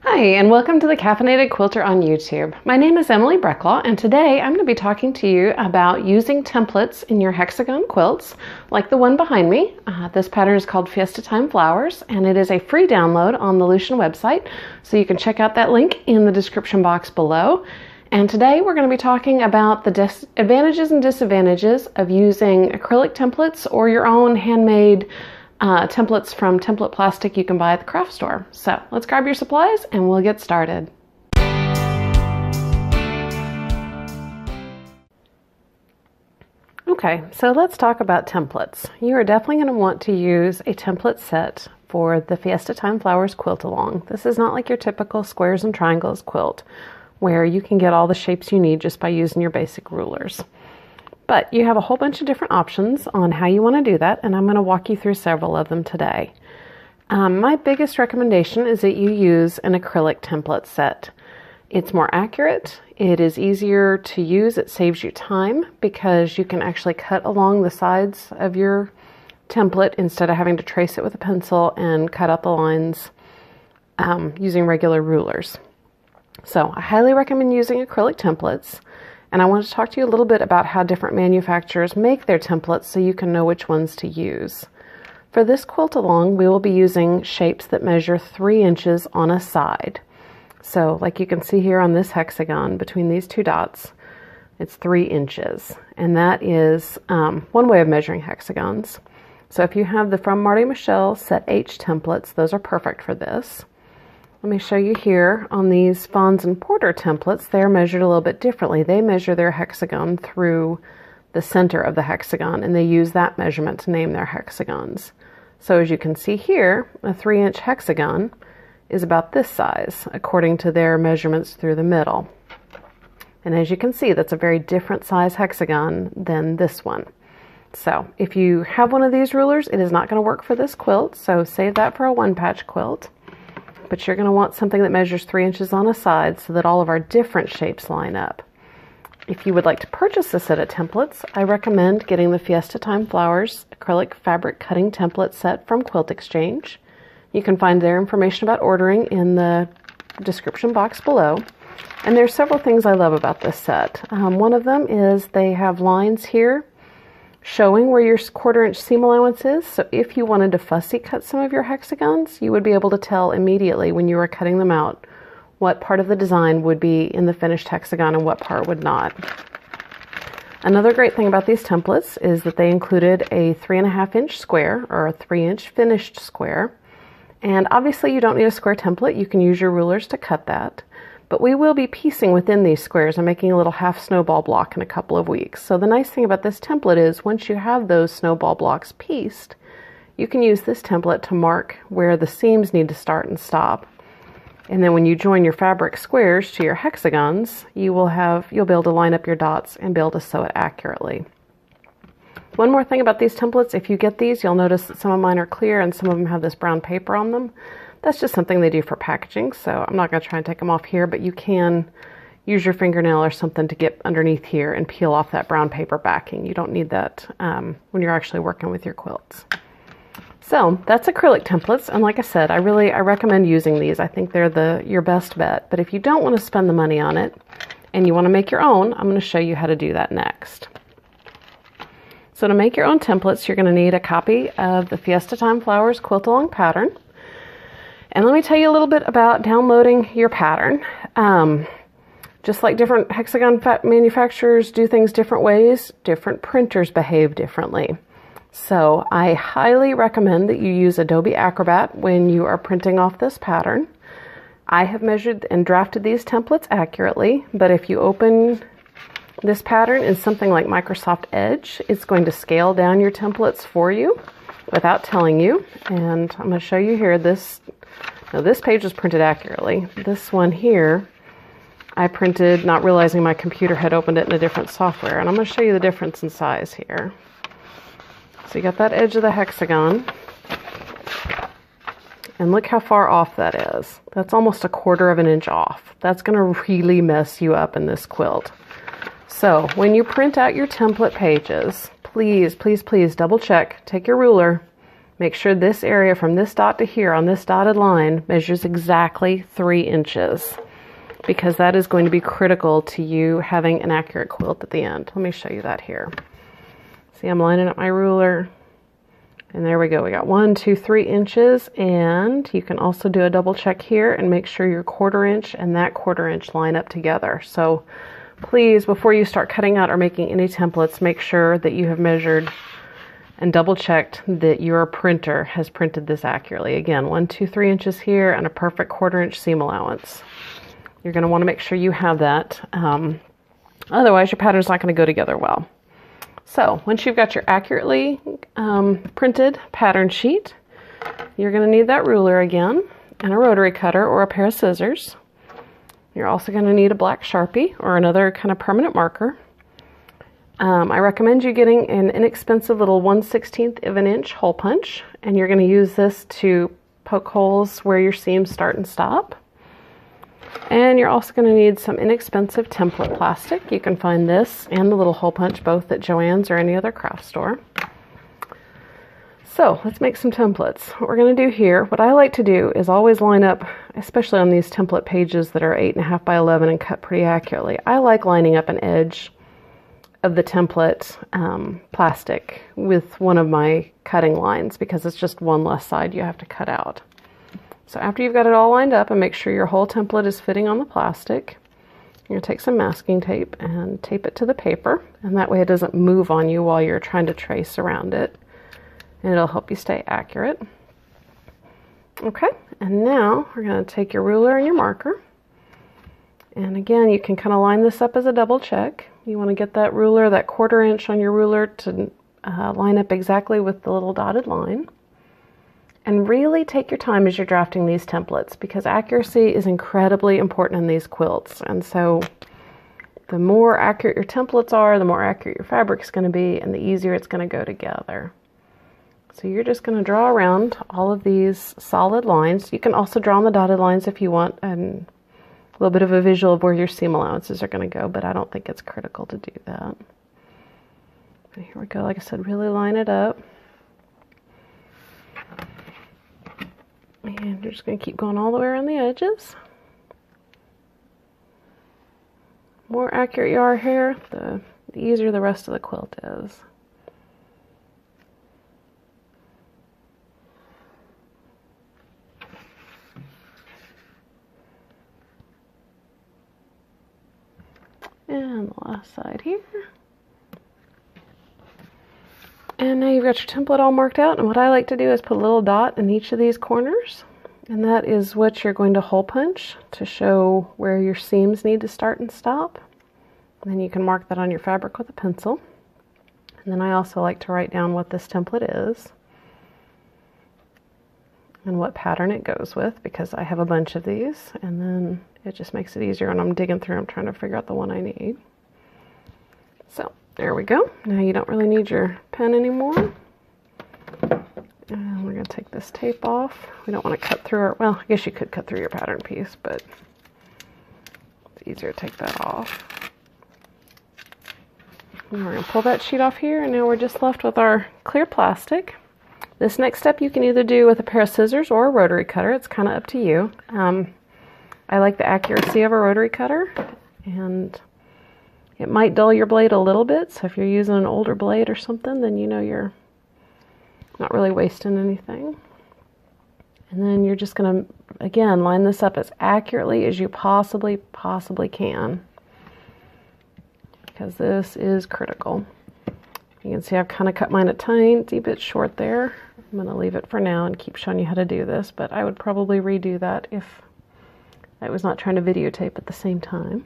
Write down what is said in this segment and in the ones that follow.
Hi, and welcome to the Caffeinated Quilter on YouTube. My name is Emily Brecklaw, and today I'm going to be talking to you about using templates in your hexagon quilts, like the one behind me. This pattern is called Fiesta Time Flowers, and it is a free download on the Lucian website, so you can check out that link in the description box below. And today we're going to be talking about the advantages and disadvantages of using acrylic templates or your own handmade templates from template plastic you can buy at the craft store. So let's grab your supplies and we'll get started. Okay, so let's talk about templates. You are definitely going to want to use a template set for the Fiesta Time Flowers quilt-a-long. This is not like your typical squares and triangles quilt where you can get all the shapes you need just by using your basic rulers. But you have a whole bunch of different options on how you want to do that, and I'm going to walk you through several of them today. My biggest recommendation is that you use an acrylic template set. It's more accurate, it is easier to use, it saves you time because you can actually cut along the sides of your template instead of having to trace it with a pencil and cut out the lines using regular rulers. So I highly recommend using acrylic templates. And I want to talk to you a little bit about how different manufacturers make their templates so you can know which ones to use. For this quilt-a-long, we will be using shapes that measure 3 inches on a side. So like you can see here on this hexagon, between these two dots, it's 3 inches. And that is one way of measuring hexagons. So if you have the From Marty Michelle Set H templates, those are perfect for this. Let me show you here on these Fons and Porter templates, they're measured a little bit differently. They measure their hexagon through the center of the hexagon, and they use that measurement to name their hexagons. So as you can see here, a 3-inch hexagon is about this size, according to their measurements through the middle. And as you can see, that's a very different size hexagon than this one. So if you have one of these rulers, it is not going to work for this quilt, so save that for a one-patch quilt. But you're going to want something that measures 3 inches on a side so that all of our different shapes line up. If you would like to purchase a set of templates, I recommend getting the Fiesta Time Flowers acrylic fabric cutting template set from Quilt Exchange. You can find their information about ordering in the description box below. And there's several things I love about this set. One of them is they have lines here showing where your 1/4-inch seam allowance is. So if you wanted to fussy cut some of your hexagons, you would be able to tell immediately when you were cutting them out what part of the design would be in the finished hexagon and what part would not. Another great thing about these templates is that they included a 3.5-inch square or a 3-inch finished square. And obviously you don't need a square template. You can use your rulers to cut that. But we will be piecing within these squares and making a little half snowball block in a couple of weeks. So the nice thing about this template is once you have those snowball blocks pieced, you can use this template to mark where the seams need to start and stop. And then when you join your fabric squares to your hexagons, you'll be able to line up your dots and be able to sew it accurately. One more thing about these templates, if you get these, you'll notice that some of mine are clear and some of them have this brown paper on them. That's just something they do for packaging, so I'm not going to try and take them off here, but you can use your fingernail or something to get underneath here and peel off that brown paper backing. You don't need that when you're actually working with your quilts. So that's acrylic templates, and like I said, I recommend using these. I think they're your best bet, but if you don't want to spend the money on it and you want to make your own, I'm going to show you how to do that next. So to make your own templates, you're going to need a copy of the Fiesta Time Flowers quilt-a-long pattern. And let me tell you a little bit about downloading your pattern. Just like different hexagon manufacturers do things different ways, different printers behave differently. So I highly recommend that you use Adobe Acrobat when you are printing off this pattern. I have measured and drafted these templates accurately, but if you open this pattern in something like Microsoft Edge, it's going to scale down your templates for you without telling you. And I'm going to show you here this page was printed accurately. This one here, I printed not realizing my computer had opened it in a different software. And I'm going to show you the difference in size here. So you got that edge of the hexagon. And look how far off that is. That's almost 1/4 of an inch off. That's going to really mess you up in this quilt. So when you print out your template pages, please, please, please double check. Take your ruler, Make sure this area from this dot to here on this dotted line measures exactly 3 inches, because that is going to be critical to you having an accurate quilt at the end. Let me show you that here. See, I'm lining up my ruler, and there we go. We got 1, 2, 3 inches, and you can also do a double check here and make sure your 1/4 inch and that 1/4 inch line up together. So please, before you start cutting out or making any templates, make sure that you have measured and double checked that your printer has printed this accurately. Again, 1, 2, 3 inches here and a perfect 1/4 inch seam allowance. You're going to want to make sure you have that. Otherwise, your pattern's not going to go together well. So once you've got your accurately printed pattern sheet, you're going to need that ruler again and a rotary cutter or a pair of scissors. You're also going to need a black Sharpie or another kind of permanent marker. I recommend you getting an inexpensive little 1/16 of an inch hole punch, and you're going to use this to poke holes where your seams start and stop. And you're also going to need some inexpensive template plastic. You can find this and the little hole punch both at Joann's or any other craft store. So let's make some templates. What we're going to do here, what I like to do is always line up, especially on these template pages that are 8.5 by 11 and cut pretty accurately. I like lining up an edge of the template plastic with one of my cutting lines, because it's just one less side you have to cut out. So after you've got it all lined up and make sure your whole template is fitting on the plastic, you're going to take some masking tape and tape it to the paper, and that way it doesn't move on you while you're trying to trace around it, and it'll help you stay accurate. Okay, and now we're going to take your ruler and your marker, and again you can kind of line this up as a double check. You want to get that ruler, that 1/4 inch on your ruler, to line up exactly with the little dotted line. And really take your time as you're drafting these templates, because accuracy is incredibly important in these quilts. And so the more accurate your templates are, the more accurate your fabric's going to be, and the easier it's going to go together. So you're just going to draw around all of these solid lines. You can also draw on the dotted lines if you want a little bit of a visual of where your seam allowances are going to go, but I don't think it's critical to do that. And here we go. Like I said, really line it up. And you're just going to keep going all the way around the edges. The more accurate you are here, the easier the rest of the quilt is. And the last side here. And now you've got your template all marked out, and what I like to do is put a little dot in each of these corners, and that is what you're going to hole punch to show where your seams need to start and stop. And then you can mark that on your fabric with a pencil. And then I also like to write down what this template is and what pattern it goes with, because I have a bunch of these, and then it just makes it easier when I'm digging through. I'm trying to figure out the one I need. So there we go. Now you don't really need your pen anymore. And we're going to take this tape off. We don't want to cut through well, I guess you could cut through your pattern piece, but it's easier to take that off. And we're going to pull that sheet off here, and now we're just left with our clear plastic. This next step you can either do with a pair of scissors or a rotary cutter. It's kind of up to you. I like the accuracy of a rotary cutter, and it might dull your blade a little bit, so if you're using an older blade or something, then you know you're not really wasting anything. And then you're just going to, again, line this up as accurately as you possibly can, because this is critical. You can see I've kind of cut mine a tiny bit short there. I'm going to leave it for now and keep showing you how to do this, but I would probably redo that if I was not trying to videotape at the same time.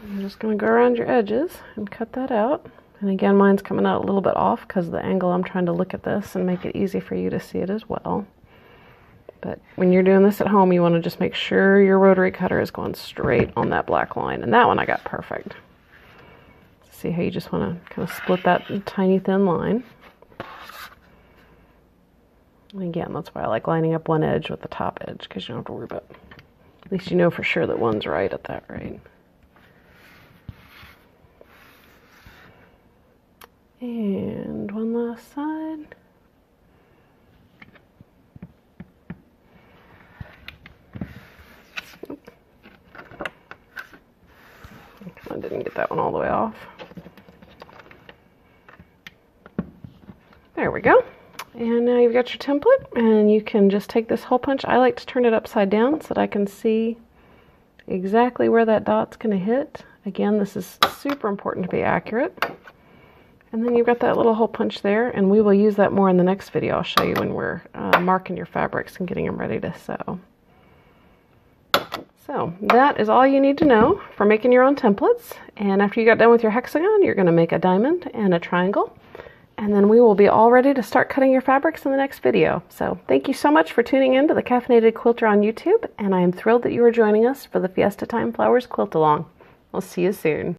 I'm just going to go around your edges and cut that out. And again, mine's coming out a little bit off because of the angle I'm trying to look at this and make it easy for you to see it as well. But when you're doing this at home, you want to just make sure your rotary cutter is going straight on that black line. And that one I got perfect. See how you just want to kind of split that tiny thin line. And again, that's why I like lining up one edge with the top edge, because you don't have to worry about it. At least you know for sure that one's right at that rate. And one last side. I didn't get that one all the way off. There we go. And now you've got your template, and you can just take this hole punch. I like to turn it upside down so that I can see exactly where that dot's going to hit. Again, this is super important to be accurate. And then you've got that little hole punch there, and we will use that more in the next video. I'll show you when we're marking your fabrics and getting them ready to sew. So that is all you need to know for making your own templates. And after you got done with your hexagon, you're going to make a diamond and a triangle. And then we will be all ready to start cutting your fabrics in the next video. So thank you so much for tuning in to the Caffeinated Quilter on YouTube. And I am thrilled that you are joining us for the Fiesta Time Flowers Quilt-a-long. I'll see you soon.